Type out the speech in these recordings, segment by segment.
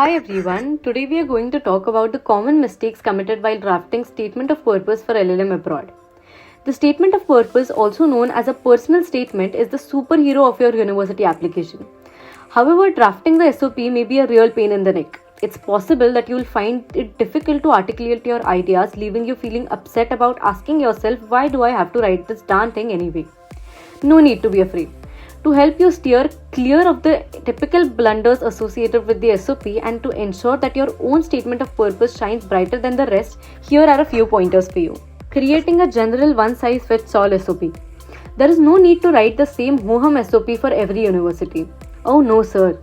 Hi everyone, today we are going to talk about the common mistakes committed while drafting Statement of Purpose for LLM abroad. The Statement of Purpose, also known as a personal statement, is the superhero of your university application. However, drafting the SOP may be a real pain in the neck. It's possible that you will find it difficult to articulate your ideas, leaving you feeling upset about asking yourself, why do I have to write this darn thing anyway? No need to be afraid. To help you steer clear of the typical blunders associated with the SOP and to ensure that your own statement of purpose shines brighter than the rest, here are a few pointers for you. Creating a general one-size-fits-all SOP. There is no need to write the same ho-hum SOP for every university. Oh no, sir.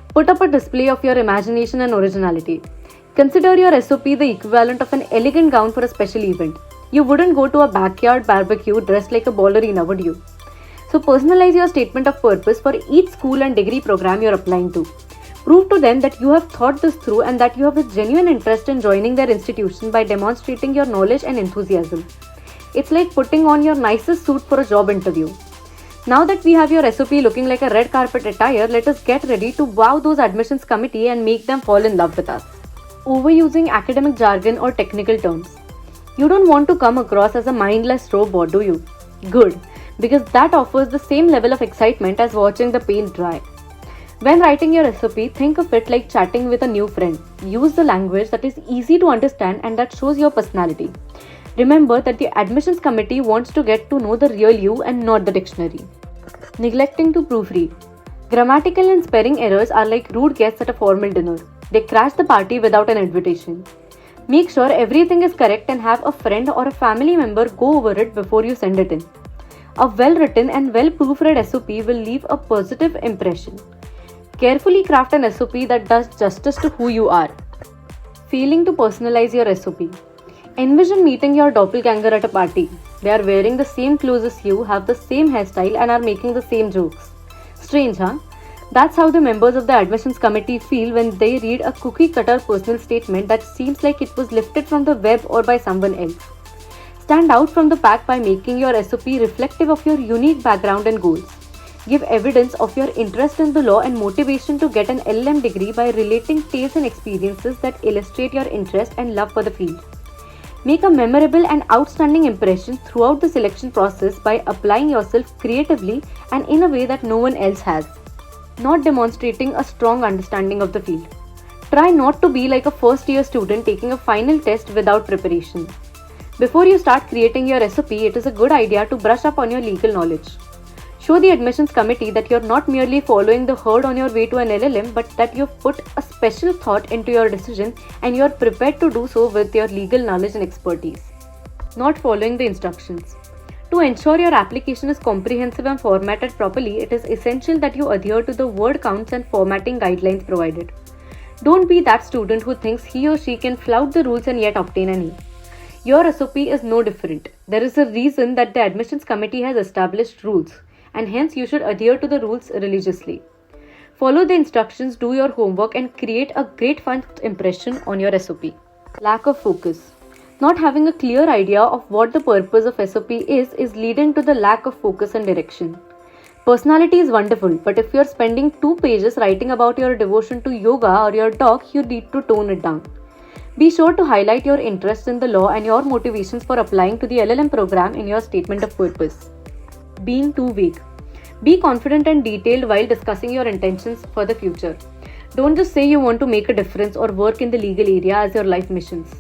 Put up a display of your imagination and originality. Consider your SOP the equivalent of an elegant gown for a special event. You wouldn't go to a backyard barbecue dressed like a ballerina, would you? So personalize your statement of purpose for each school and degree program you're applying to. Prove to them that you have thought this through and that you have a genuine interest in joining their institution by demonstrating your knowledge and enthusiasm. It's like putting on your nicest suit for a job interview. Now that we have your SOP looking like a red carpet attire, let us get ready to wow those admissions committee and make them fall in love with us. Overusing academic jargon or technical terms. You don't want to come across as a mindless robot, do you? Good, because that offers the same level of excitement as watching the paint dry. When writing your SOP, think of it like chatting with a new friend. Use the language that is easy to understand and that shows your personality. Remember that the admissions committee wants to get to know the real you and not the dictionary. Neglecting to proofread. Grammatical and spelling errors are like rude guests at a formal dinner. They crash the party without an invitation. Make sure everything is correct and have a friend or a family member go over it before you send it in. A well-written and well-proofread SOP will leave a positive impression. Carefully craft an SOP that does justice to who you are. Failing to personalize your SOP. Envision meeting your doppelganger at a party. They are wearing the same clothes as you, have the same hairstyle and are making the same jokes. Strange, huh? That's how the members of the admissions committee feel when they read a cookie-cutter personal statement that seems like it was lifted from the web or by someone else. Stand out from the pack by making your SOP reflective of your unique background and goals. Give evidence of your interest in the law and motivation to get an LLM degree by relating tales and experiences that illustrate your interest and love for the field. Make a memorable and outstanding impression throughout the selection process by applying yourself creatively and in a way that no one else has. Not demonstrating a strong understanding of the field. Try not to be like a first-year student taking a final test without preparation. Before you start creating your SOP, it is a good idea to brush up on your legal knowledge. Show the admissions committee that you're not merely following the herd on your way to an LLM, but that you've put a special thought into your decision and you're prepared to do so with your legal knowledge and expertise. Not following the instructions. To ensure your application is comprehensive and formatted properly, it is essential that you adhere to the word counts and formatting guidelines provided. Don't be that student who thinks he or she can flout the rules and yet obtain an E. Your SOP is no different. There is a reason that the admissions committee has established rules, and hence you should adhere to the rules religiously. Follow the instructions, do your homework, and create a great first impression on your SOP. Lack of focus. Not having a clear idea of what the purpose of SOP is leading to the lack of focus and direction. Personality is wonderful, but if you're spending 2 pages writing about your devotion to yoga or your dog, you need to tone it down. Be sure to highlight your interest in the law and your motivations for applying to the LLM program in your statement of purpose. Being too vague. Be confident and detailed while discussing your intentions for the future. Don't just say you want to make a difference or work in the legal area as your life missions.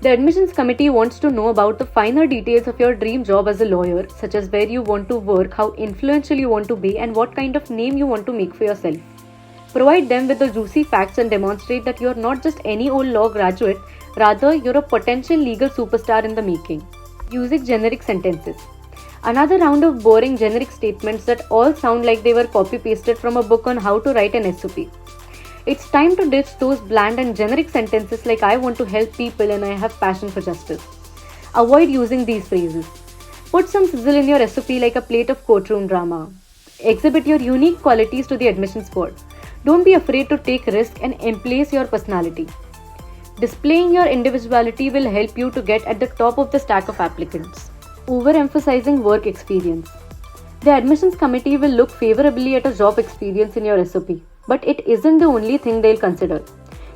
The admissions committee wants to know about the finer details of your dream job as a lawyer, such as where you want to work, how influential you want to be, and what kind of name you want to make for yourself. Provide them with the juicy facts and demonstrate that you're not just any old law graduate, rather you're a potential legal superstar in the making. Using generic sentences. Another round of boring generic statements that all sound like they were copy-pasted from a book on how to write an SOP. It's time to ditch those bland and generic sentences like I want to help people and I have passion for justice. Avoid using these phrases. Put some sizzle in your SOP like a plate of courtroom drama. Exhibit your unique qualities to the admissions board. Don't be afraid to take risks and embrace your personality. Displaying your individuality will help you to get at the top of the stack of applicants. Overemphasizing work experience. The admissions committee will look favorably at a job experience in your SOP, but it isn't the only thing they'll consider.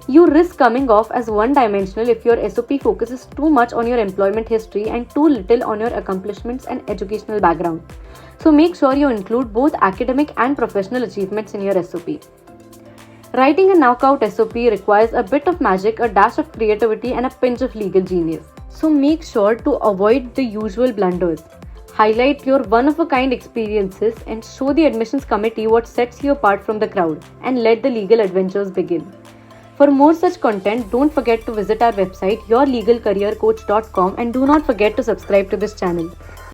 You risk coming off as one-dimensional if your SOP focuses too much on your employment history and too little on your accomplishments and educational background. So make sure you include both academic and professional achievements in your SOP. Writing a knockout SOP requires a bit of magic, a dash of creativity, and a pinch of legal genius. So make sure to avoid the usual blunders. Highlight your one-of-a-kind experiences and show the admissions committee what sets you apart from the crowd, and let the legal adventures begin. For more such content, don't forget to visit our website yourlegalcareercoach.com, and do not forget to subscribe to this channel.